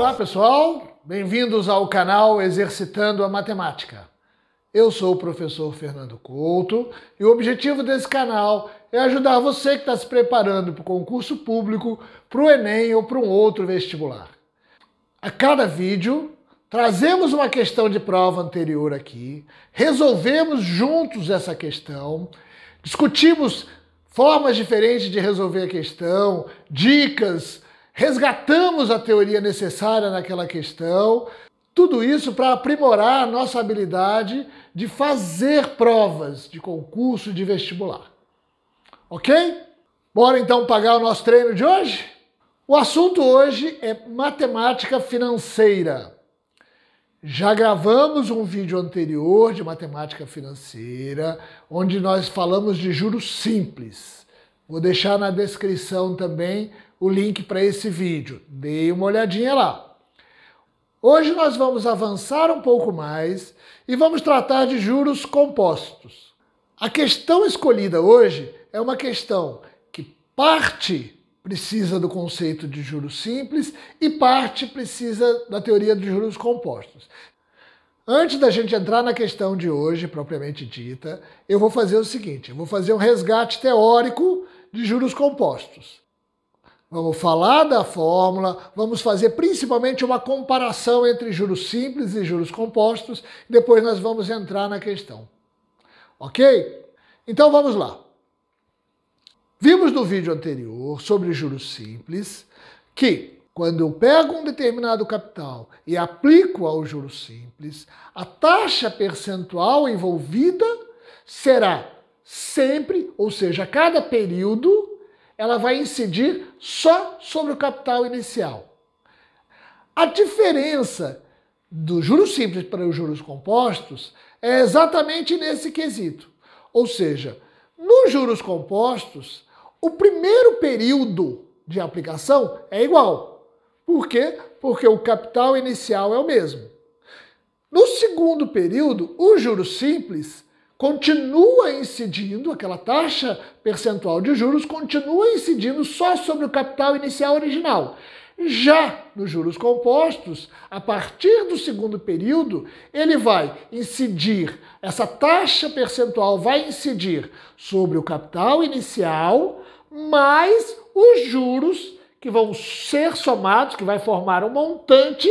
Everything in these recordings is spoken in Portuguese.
Olá pessoal, bem-vindos ao canal Exercitando a Matemática. Eu sou o professor Fernando Couto e o objetivo desse canal é ajudar você que está se preparando para o concurso público, para o Enem ou para um outro vestibular. A cada vídeo, trazemos uma questão de prova anterior aqui, resolvemos juntos essa questão, discutimos formas diferentes de resolver a questão, dicas, resgatamos a teoria necessária naquela questão, tudo isso para aprimorar a nossa habilidade de fazer provas de concurso de vestibular. Ok? Bora então pagar o nosso treino de hoje? O assunto hoje é matemática financeira. Já gravamos um vídeo anterior de matemática financeira, onde nós falamos de juros simples. Vou deixar na descrição também o link para esse vídeo. Dê uma olhadinha lá. Hoje nós vamos avançar um pouco mais e vamos tratar de juros compostos. A questão escolhida hoje é uma questão que parte precisa do conceito de juros simples e parte precisa da teoria de juros compostos. Antes da gente entrar na questão de hoje, propriamente dita, eu vou fazer o seguinte, eu vou fazer um resgate teórico de juros compostos. Vamos falar da fórmula, vamos fazer principalmente uma comparação entre juros simples e juros compostos, e depois nós vamos entrar na questão. Ok? Então vamos lá. Vimos no vídeo anterior sobre juros simples que, quando eu pego um determinado capital e aplico ao juros simples, a taxa percentual envolvida será sempre, ou seja, a cada período, ela vai incidir só sobre o capital inicial. A diferença dos juros simples para os juros compostos é exatamente nesse quesito. Ou seja, nos juros compostos, o primeiro período de aplicação é igual. Por quê? Porque o capital inicial é o mesmo. No segundo período, os juros simples continua incidindo, aquela taxa percentual de juros continua incidindo só sobre o capital inicial original. Já nos juros compostos, a partir do segundo período, ele vai incidir, essa taxa percentual vai incidir sobre o capital inicial, mais os juros que vão ser somados, que vai formar um montante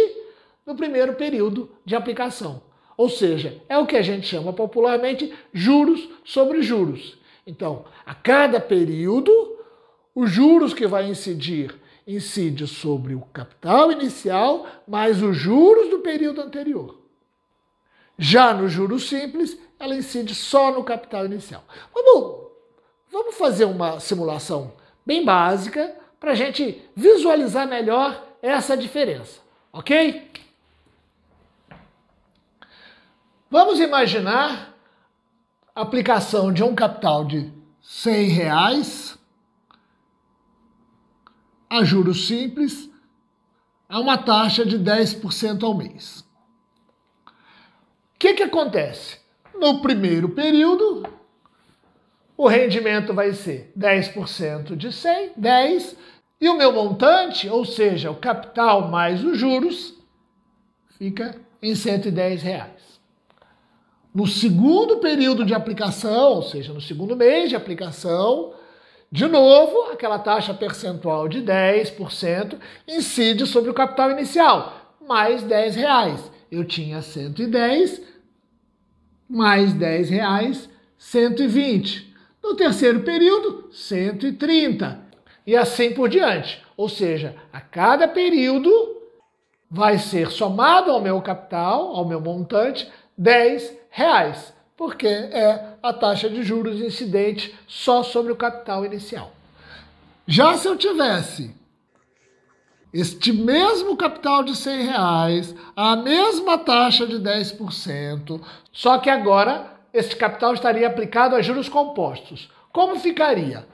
no primeiro período de aplicação. Ou seja, é o que a gente chama popularmente juros sobre juros. Então, a cada período, os juros que vai incidir incide sobre o capital inicial mais os juros do período anterior. Já no juros simples, ela incide só no capital inicial. Vamos fazer uma simulação bem básica para a gente visualizar melhor essa diferença, ok? Vamos imaginar a aplicação de um capital de R$100 a juros simples a uma taxa de 10% ao mês. O que acontece? No primeiro período, o rendimento vai ser 10% de 100, 10, e o meu montante, ou seja, o capital mais os juros, fica em R$110. No segundo período de aplicação, ou seja, no segundo mês de aplicação, de novo, aquela taxa percentual de 10% incide sobre o capital inicial, mais R$10. Eu tinha 110, mais R$10, 120. No terceiro período, 130. E assim por diante. Ou seja, a cada período vai ser somado ao meu capital, ao meu montante, R$10, porque é a taxa de juros incidente só sobre o capital inicial. Já se eu tivesse este mesmo capital de R$100, a mesma taxa de 10%, só que agora este capital estaria aplicado a juros compostos. Como ficaria?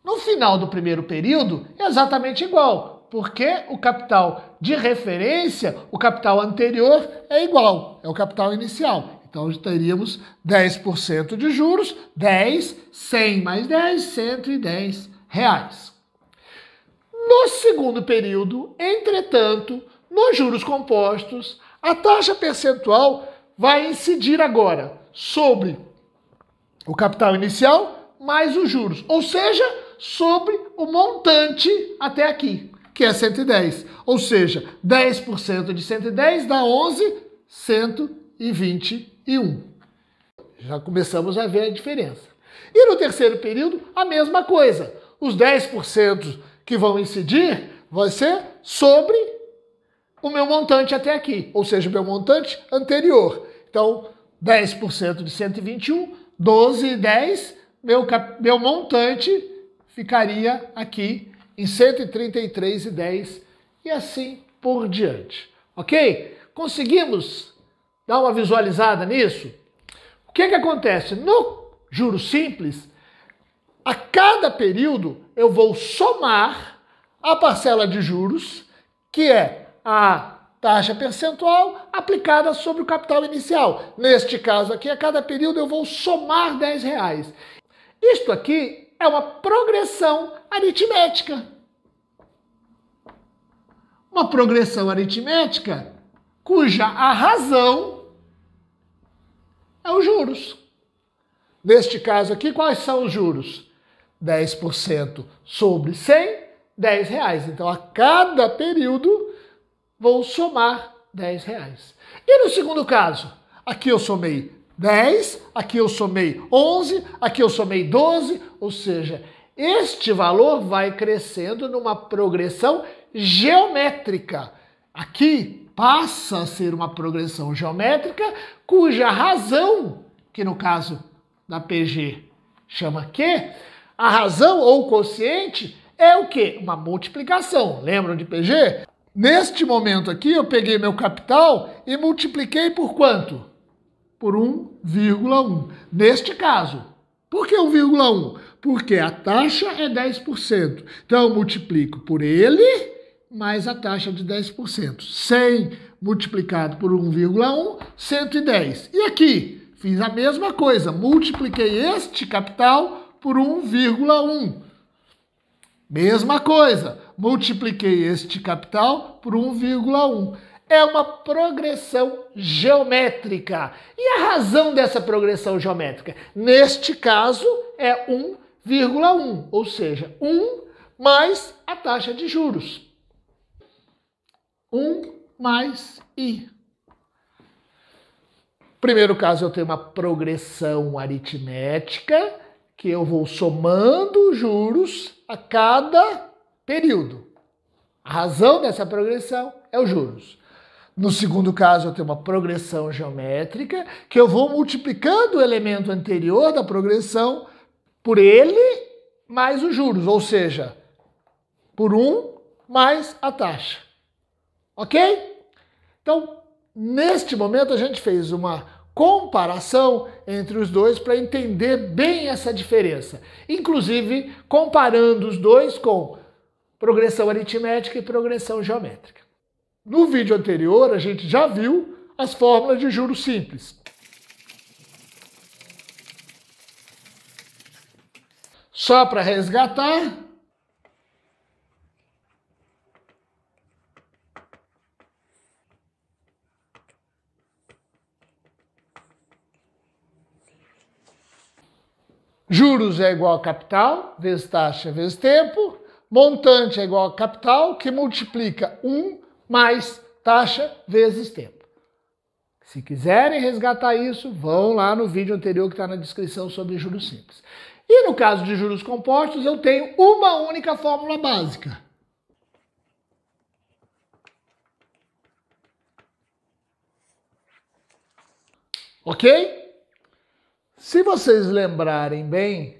No final do primeiro período, é exatamente igual, porque o capital de referência, o capital anterior, é igual, é o capital inicial. Então, teríamos 10% de juros, 10, 100 mais 10, R$110. No segundo período, entretanto, Nos juros compostos, a taxa percentual vai incidir agora sobre o capital inicial mais os juros, ou seja, sobre o montante até aqui, que é 110. Ou seja, 10% de 110 dá 11,121. Já começamos a ver a diferença. E no terceiro período, a mesma coisa. Os 10% que vão incidir vai ser sobre o meu montante até aqui, ou seja, o meu montante anterior. Então, 10% de 121, 12 e 10, meu montante ficaria aqui em 133,10 e assim por diante. Ok? Conseguimos dar uma visualizada nisso? O que acontece? No juros simples, a cada período eu vou somar a parcela de juros, que é a taxa percentual aplicada sobre o capital inicial. Neste caso aqui, a cada período eu vou somar R$10. Isto aqui é uma progressão aritmética. Uma progressão aritmética cuja a razão é os juros. Neste caso aqui, quais são os juros? 10% sobre 100, R$10. Então, a cada período, vou somar R$10. E no segundo caso? Aqui eu somei 10, aqui eu somei 11, aqui eu somei 12, ou seja, este valor vai crescendo numa progressão geométrica. Aqui passa a ser uma progressão geométrica cuja razão, que no caso da PG chama Q, a razão ou quociente é o quê? Uma multiplicação. Lembram de PG? Neste momento aqui eu peguei meu capital e multipliquei por quanto? Por 1,1. Neste caso. Por que 1,1? Porque a taxa é 10%. Então eu multiplico por ele mais a taxa de 10%. 100 multiplicado por 1,1, 110. E aqui? Fiz a mesma coisa, multipliquei este capital por 1,1. Mesma coisa, multipliquei este capital por 1,1. É uma progressão geométrica. E a razão dessa progressão geométrica? Neste caso, é 1,1, ou seja, 1 mais a taxa de juros. 1 mais I. Primeiro caso, eu tenho uma progressão aritmética, que eu vou somando juros a cada período. A razão dessa progressão é os juros. No segundo caso, eu tenho uma progressão geométrica, que eu vou multiplicando o elemento anterior da progressão por ele mais os juros, ou seja, por 1 mais a taxa. Ok? Então, neste momento, a gente fez uma comparação entre os dois para entender bem essa diferença. Inclusive, comparando os dois com progressão aritmética e progressão geométrica. No vídeo anterior, a gente já viu as fórmulas de juros simples. Só para resgatar, juros é igual a capital, vezes taxa, vezes tempo. Montante é igual a capital, que multiplica 1 mais taxa vezes tempo. Se quiserem resgatar isso, vão lá no vídeo anterior que está na descrição sobre juros simples. E no caso de juros compostos, eu tenho uma única fórmula básica. Ok? Se vocês lembrarem bem,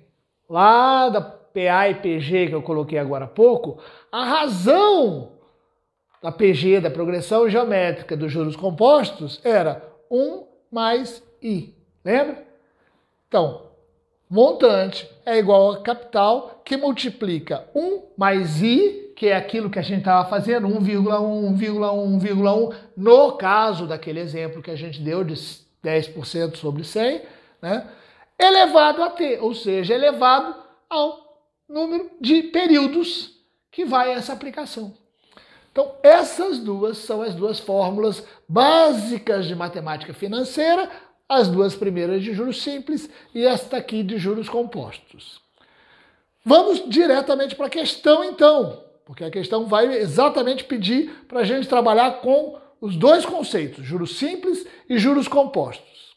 lá da PA e PG que eu coloquei agora há pouco, a razão da PG, da progressão geométrica dos juros compostos, era 1 mais I. Lembra? Então, montante é igual a capital, que multiplica 1 mais I, que é aquilo que a gente estava fazendo, 1,1, 1,1, 1,1, no caso daquele exemplo que a gente deu de 10% sobre 100, né? Elevado a T, ou seja, elevado ao número de períodos que vai essa aplicação. Então, essas duas são as duas fórmulas básicas de matemática financeira, as duas primeiras de juros simples e esta aqui de juros compostos. Vamos diretamente para a questão, então, porque a questão vai exatamente pedir para a gente trabalhar com os dois conceitos, juros simples e juros compostos.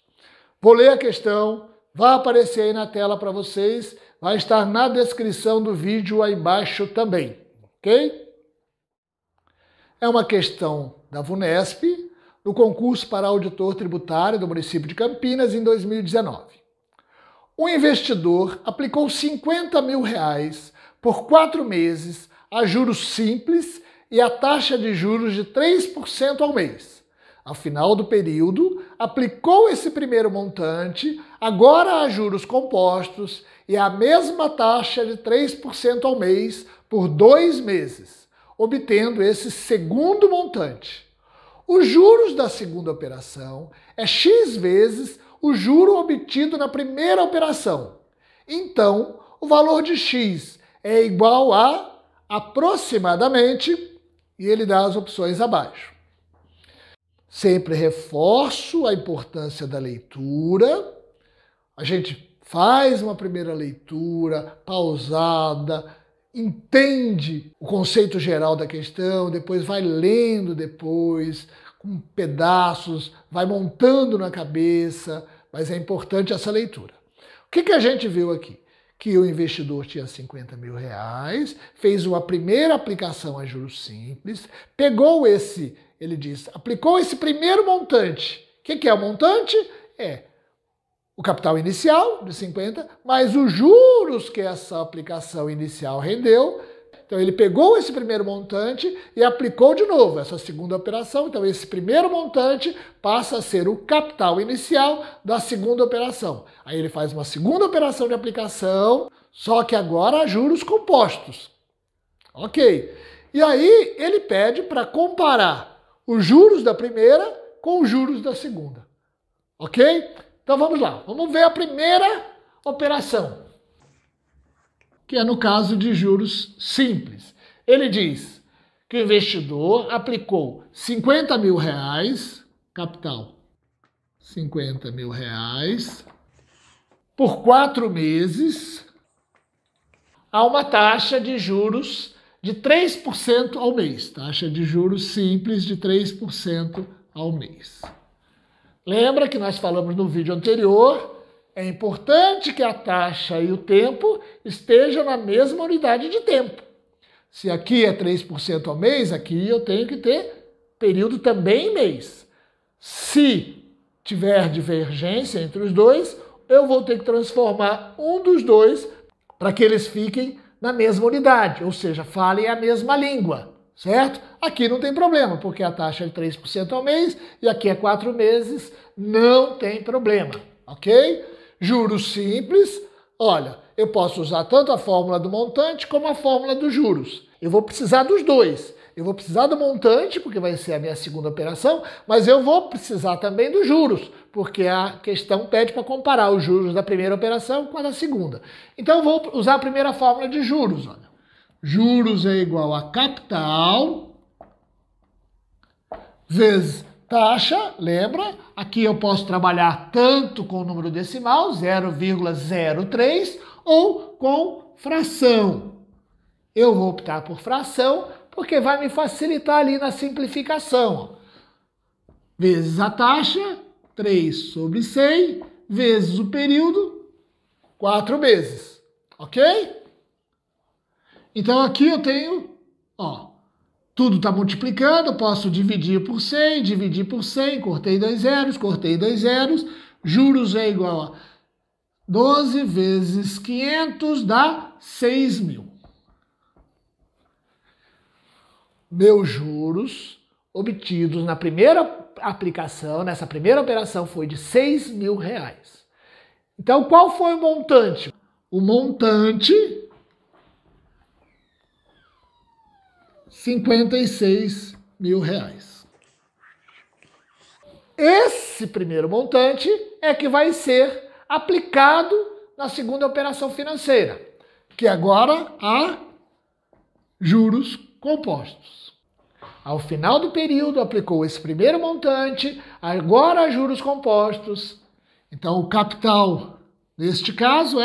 Vou ler a questão, vai aparecer aí na tela para vocês, vai estar na descrição do vídeo aí embaixo também, ok? É uma questão da VUNESP, no concurso para auditor tributário do município de Campinas em 2019. O investidor aplicou R$50 mil por 4 meses a juros simples e a taxa de juros de 3% ao mês. Ao final do período, aplicou esse primeiro montante, agora a juros compostos e a mesma taxa de 3% ao mês por 2 meses, obtendo esse segundo montante. Os juros da segunda operação é X vezes o juro obtido na primeira operação. Então, o valor de X é igual a aproximadamente, e ele dá as opções abaixo. Sempre reforço a importância da leitura. A gente faz uma primeira leitura pausada, entende o conceito geral da questão, depois vai lendo depois, com pedaços, vai montando na cabeça, mas é importante essa leitura. O que a gente viu aqui? Que o investidor tinha R$50 mil, fez uma primeira aplicação a juros simples, pegou esse, ele diz, aplicou esse primeiro montante. O que é o montante? É o capital inicial de 50, mais os juros que essa aplicação inicial rendeu. Então ele pegou esse primeiro montante e aplicou de novo essa segunda operação. Então esse primeiro montante passa a ser o capital inicial da segunda operação. Aí ele faz uma segunda operação de aplicação, só que agora a juros compostos. Ok. E aí ele pede para comparar os juros da primeira com os juros da segunda. Ok? Então vamos lá, vamos ver a primeira operação, que é no caso de juros simples. Ele diz que o investidor aplicou R$50 mil, capital R$50 mil, por 4 meses, a uma taxa de juros de 3% ao mês. Taxa de juros simples de 3% ao mês. Lembra que nós falamos no vídeo anterior, é importante que a taxa e o tempo estejam na mesma unidade de tempo. Se aqui é 3% ao mês, aqui eu tenho que ter período também em mês. Se tiver divergência entre os dois, eu vou ter que transformar um dos dois para que eles fiquem na mesma unidade, ou seja, falem a mesma língua. Certo? Aqui não tem problema, porque a taxa é 3% ao mês e aqui é 4 meses, não tem problema, ok? Juros simples, olha, eu posso usar tanto a fórmula do montante como a fórmula dos juros. Eu vou precisar dos dois. Eu vou precisar do montante, porque vai ser a minha segunda operação, mas eu vou precisar também dos juros, porque a questão pede para comparar os juros da primeira operação com a da segunda. Então eu vou usar a primeira fórmula de juros, olha. Juros é igual a capital vezes taxa, lembra? Aqui eu posso trabalhar tanto com o número decimal, 0,03, ou com fração. Eu vou optar por fração porque vai me facilitar ali na simplificação. Vezes a taxa, 3 sobre 100, vezes o período, 4 meses. Ok? Então aqui eu tenho, ó, tudo está multiplicando, eu posso dividir por 100, cortei 2 zeros, juros é igual a 12 vezes 500 dá 6 mil. Meus juros obtidos na primeira aplicação, nessa primeira operação, foi de R$6 mil. Então qual foi o montante? O montante... R$56 mil. Esse primeiro montante é que vai ser aplicado na segunda operação financeira, que agora há juros compostos. Ao final do período, aplicou esse primeiro montante, agora juros compostos. Então, o capital, neste caso,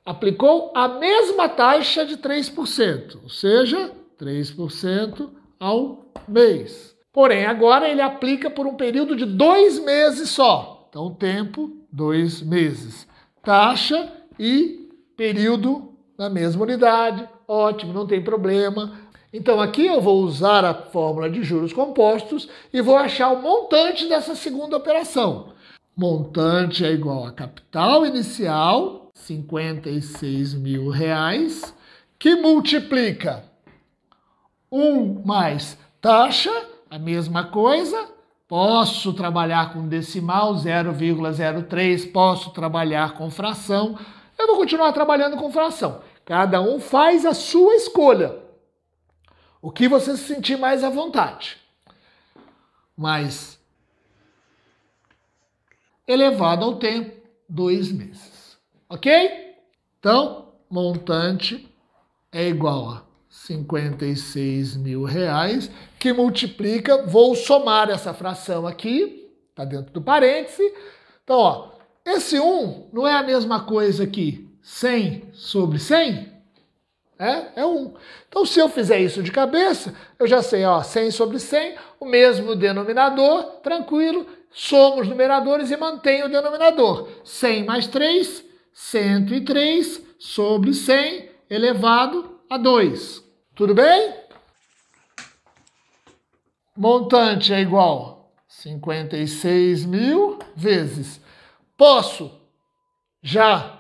aplicou a mesma taxa de 3%, ou seja, 3% ao mês. Porém, agora ele aplica por um período de 2 meses só. Então, tempo, 2 meses. Taxa e período na mesma unidade. Ótimo, não tem problema. Então, aqui eu vou usar a fórmula de juros compostos e vou achar o montante dessa segunda operação. Montante é igual a capital inicial, R$56 mil, que multiplica 1 mais taxa, a mesma coisa. Posso trabalhar com decimal, 0,03, posso trabalhar com fração. Eu vou continuar trabalhando com fração. Cada um faz a sua escolha. O que você se sentir mais à vontade. Mas elevado ao tempo, 2 meses. Ok? Então, montante é igual a R$56 mil, que multiplica, vou somar essa fração aqui, está dentro do parêntese. Então, ó, esse 1 não é a mesma coisa que 100 sobre 100? É 1. Então, se eu fizer isso de cabeça, eu já sei, ó, 100 sobre 100, o mesmo denominador, tranquilo, somo os numeradores e mantenho o denominador. 100 mais 3, 103 sobre 100 elevado a 2. Tudo bem? Montante é igual a 56 mil vezes. Posso já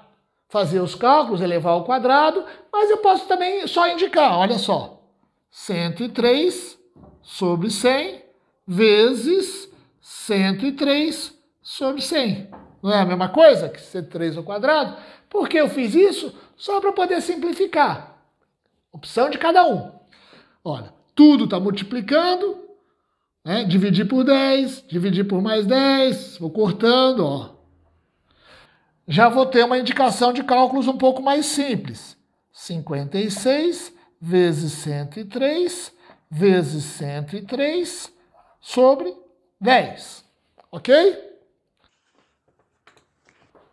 fazer os cálculos, elevar ao quadrado, mas eu posso também só indicar, olha só, 103 sobre 100 vezes 103 sobre 100. Não é a mesma coisa que 103 ao quadrado? Por que eu fiz isso? Só para poder simplificar. Opção de cada um. Olha, tudo está multiplicando, né? Dividir por 10, dividir por mais 10, vou cortando, ó. Já vou ter uma indicação de cálculos um pouco mais simples. 56 vezes 103 vezes 103 sobre 10. Ok?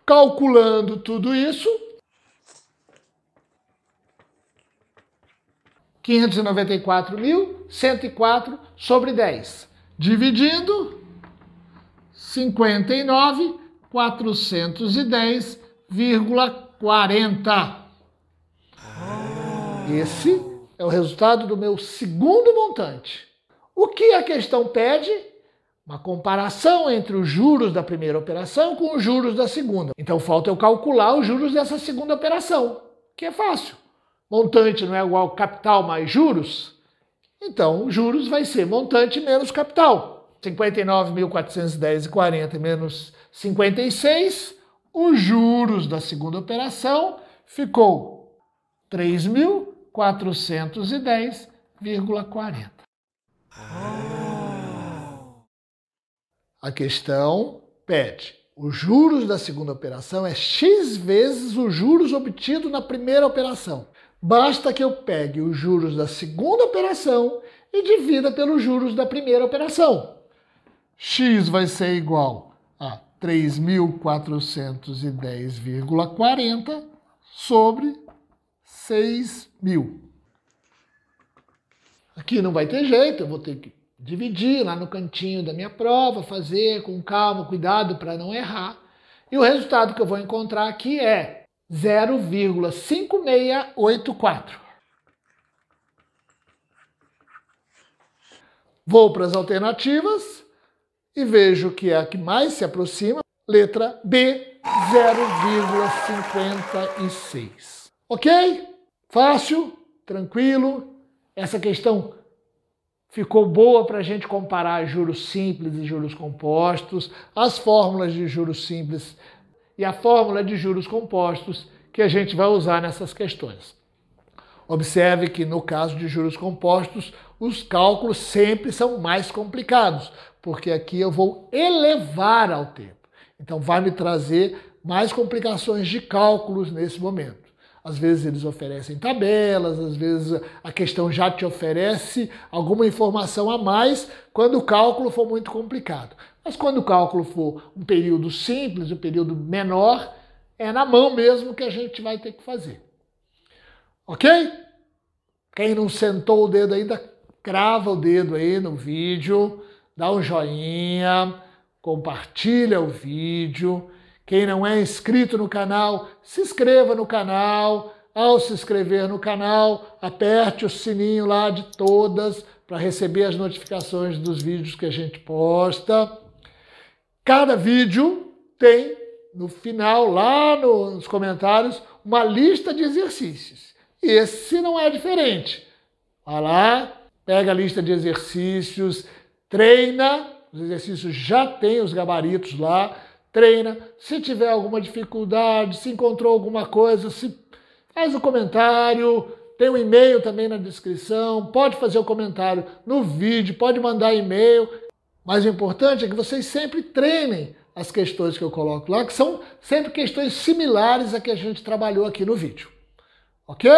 Calculando tudo isso, 594.104 sobre 10. Dividindo 59.410,40. Esse é o resultado do meu segundo montante. O que a questão pede? Uma comparação entre os juros da primeira operação com os juros da segunda. Então falta eu calcular os juros dessa segunda operação, que é fácil. Montante não é igual a capital mais juros? Então, juros vai ser montante menos capital. 59.410,40 menos 56, os juros da segunda operação ficou 3.410,40. A questão pede, os juros da segunda operação é x vezes os juros obtidos na primeira operação. Basta que eu pegue os juros da segunda operação e divida pelos juros da primeira operação. X vai ser igual a 3.410,40 sobre 6.000. Aqui não vai ter jeito, eu vou ter que dividir lá no cantinho da minha prova, fazer com calma, cuidado para não errar. E o resultado que eu vou encontrar aqui é 0,5684. Vou para as alternativas e vejo que é a que mais se aproxima. Letra B, 0,56. Ok? Fácil, tranquilo. Essa questão ficou boa para a gente comparar juros simples e juros compostos, as fórmulas de juros simples e a fórmula de juros compostos que a gente vai usar nessas questões. Observe que no caso de juros compostos, os cálculos sempre são mais complicados, porque aqui eu vou elevar ao tempo. Então vai me trazer mais complicações de cálculos nesse momento. Às vezes eles oferecem tabelas, às vezes a questão já te oferece alguma informação a mais quando o cálculo for muito complicado. Mas quando o cálculo for um período simples, um período menor, é na mão mesmo que a gente vai ter que fazer. Ok? Quem não sentou o dedo ainda, crava o dedo aí no vídeo, dá um joinha, compartilha o vídeo. Quem não é inscrito no canal, se inscreva no canal. Ao se inscrever no canal, aperte o sininho lá de todas para receber as notificações dos vídeos que a gente posta. Cada vídeo tem, no final, lá nos comentários, uma lista de exercícios. E esse não é diferente. Vai lá, pega a lista de exercícios, treina, os exercícios já tem os gabaritos lá, treina. Se tiver alguma dificuldade, se encontrou alguma coisa, faz o comentário, tem um e-mail também na descrição, pode fazer o comentário no vídeo, pode mandar e-mail. Mas o importante é que vocês sempre treinem as questões que eu coloco lá, que são sempre questões similares a que a gente trabalhou aqui no vídeo. Ok?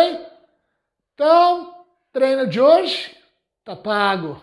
Então, treino de hoje tá pago.